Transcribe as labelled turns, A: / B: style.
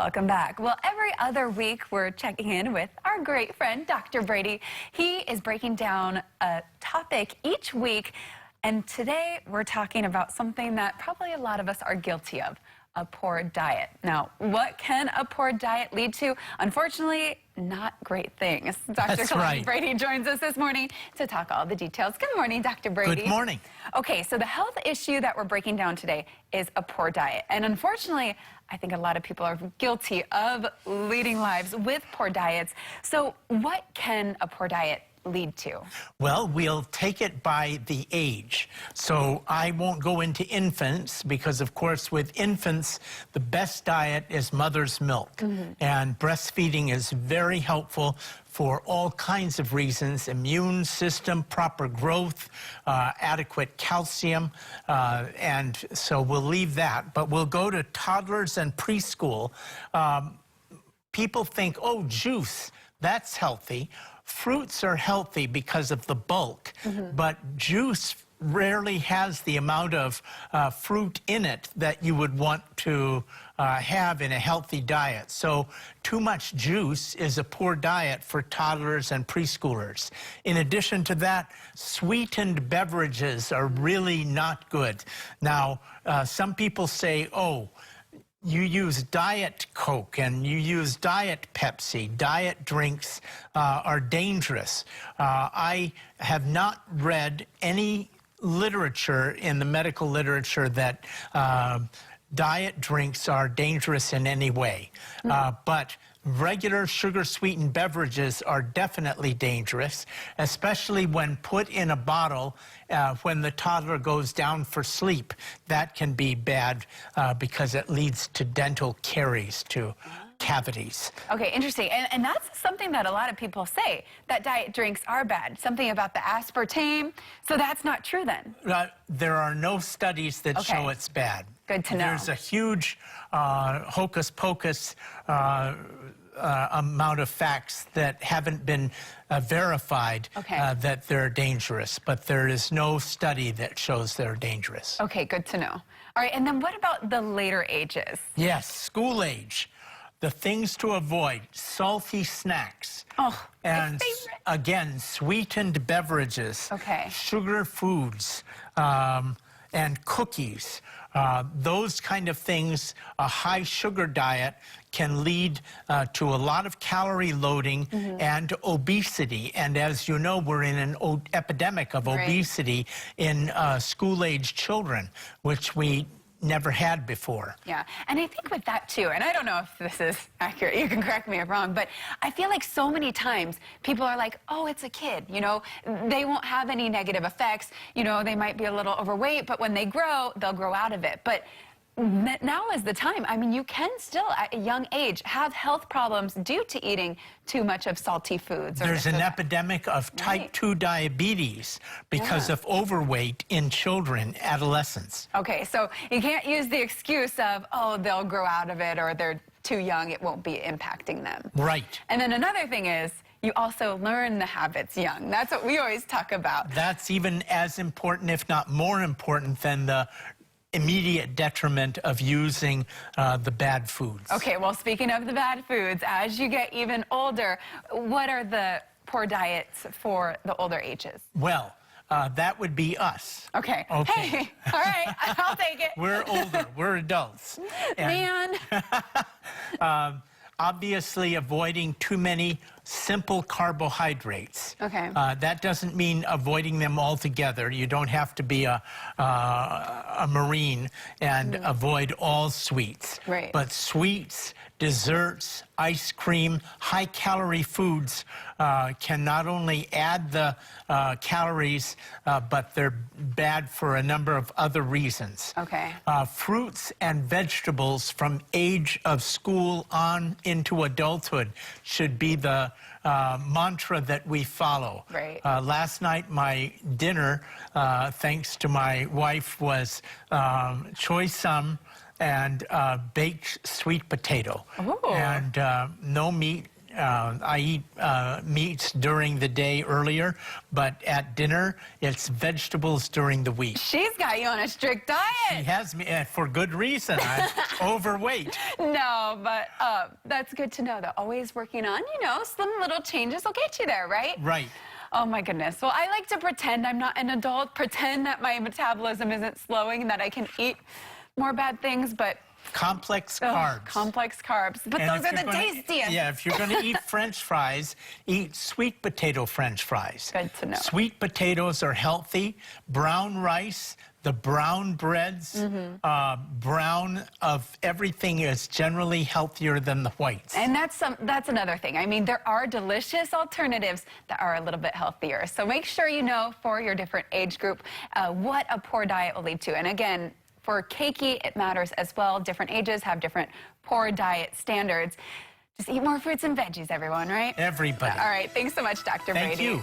A: Welcome back. Well, every other week we're checking in with our great friend, Dr. Brady. He is breaking down a topic each week, and today we're talking about something that probably a lot of us are guilty of, a poor diet. Now, what can a poor diet lead to? Unfortunately, not great things. Dr. Kalani Brady joins us this morning to talk all the details. Good morning, Dr. Brady.
B: Good morning.
A: Okay, so the health issue that we're breaking down today is a poor diet. And unfortunately, I think a lot of people are guilty of leading lives with poor diets. So what can a poor diet lead to?
B: Well, we'll take it by the age. So I won't go into infants because, of course, with infants, the best diet is mother's milk. And breastfeeding is very helpful for all kinds of reasons: immune system, proper growth, adequate calcium, and so we'll leave that. But we'll go to toddlers and preschool. People think, oh, juice, that's healthy. Fruits are healthy because of the bulk, but juice rarely has the amount of fruit in it that you would want to have in a healthy diet. So too much juice is a poor diet for toddlers and preschoolers. In addition to that, sweetened beverages are really not good. Now, some people say, oh, you use Diet Coke and you use Diet Pepsi. Diet drinks are dangerous. I have not read any literature in the medical literature that diet drinks are dangerous in any way. But regular sugar-sweetened beverages are definitely dangerous, especially when put in a bottle when the toddler goes down for sleep. That can be bad because it leads to dental caries, to cavities.
A: Okay, interesting. And that's something that a lot of people say, that diet drinks are bad. Something about the aspartame. So that's not true then?
B: There are no studies that show it's bad.
A: Good to know.
B: There's a huge hocus-pocus amount of facts that haven't been verified that they're dangerous, but there is no study that shows they're dangerous.
A: Okay, good to know. All right, and then what about the later ages?
B: Yes, school age. The things to avoid: salty snacks.
A: Oh,
B: and
A: my favorite.
B: Again, sweetened beverages, sugar foods, and cookies. Those kind of things, a high sugar diet can lead to a lot of calorie loading and obesity. And as you know, we're in an epidemic of obesity in school-age children, which we never had before.
A: Yeah, and I think with that too, and I don't know if this is accurate, you can correct me if wrong, but I feel like so many times people are like, oh, it's a kid, you know, they won't have any negative effects, you know, they might be a little overweight, but when they grow, they'll grow out of it. But now is the time. I mean, you can still, at a young age, have health problems due to eating too much of salty foods.
B: There's an epidemic of type 2 diabetes because of overweight in children, adolescents.
A: Okay, so you can't use the excuse of, oh, they'll grow out of it, or they're too young, it won't be impacting them.
B: Right.
A: And then another thing is, you also learn the habits young. That's what we always talk about.
B: That's even as important, if not more important, than the immediate detriment of using the bad foods.
A: Okay, well, speaking of the bad foods, as you get even older, what are the poor diets for the older ages?
B: Well, that would be us.
A: Okay. Hey, all right, I'll take it.
B: We're older, we're adults.
A: Man.
B: Obviously, avoiding too many simple carbohydrates.
A: Okay.
B: That doesn't mean avoiding them altogether. You don't have to be a Marine and avoid all sweets.
A: Right.
B: But sweets, desserts, ice cream, high-calorie foods can not only add the calories, but they're bad for a number of other reasons.
A: Okay.
B: Fruits and vegetables from age of school on into adulthood should be the mantra that we follow.
A: Right.
B: Last night, my dinner, thanks to my wife, was choy sum and baked sweet potato.
A: Ooh.
B: And no meat, I eat meats during the day earlier, but at dinner, it's vegetables during the week.
A: She's got you on a strict diet.
B: He has me for good reason. I'm overweight.
A: No, but that's good to know. That always working on, some little changes will get you there, right?
B: Right.
A: Oh my goodness. Well, I like to pretend I'm not an adult, pretend that my metabolism isn't slowing and that I can eat more bad things, but
B: Complex carbs.
A: complex carbs. But
B: And
A: those
B: if
A: are
B: you're
A: the
B: gonna-
A: tastiest.
B: Yeah, if you're going to eat French fries, eat sweet potato French fries.
A: Good to know.
B: Sweet potatoes are healthy. Brown rice, the brown breads, brown of everything is generally healthier than the whites.
A: And that's another thing. I mean, there are delicious alternatives that are a little bit healthier. So make sure you know for your different age group what a poor diet will lead to. And again, for Keiki, it matters as well. Different ages have different poor diet standards. Just eat more fruits and veggies, everyone, right?
B: Everybody.
A: All right. Thanks so much, Dr.
B: Thank
A: Brady.
B: you.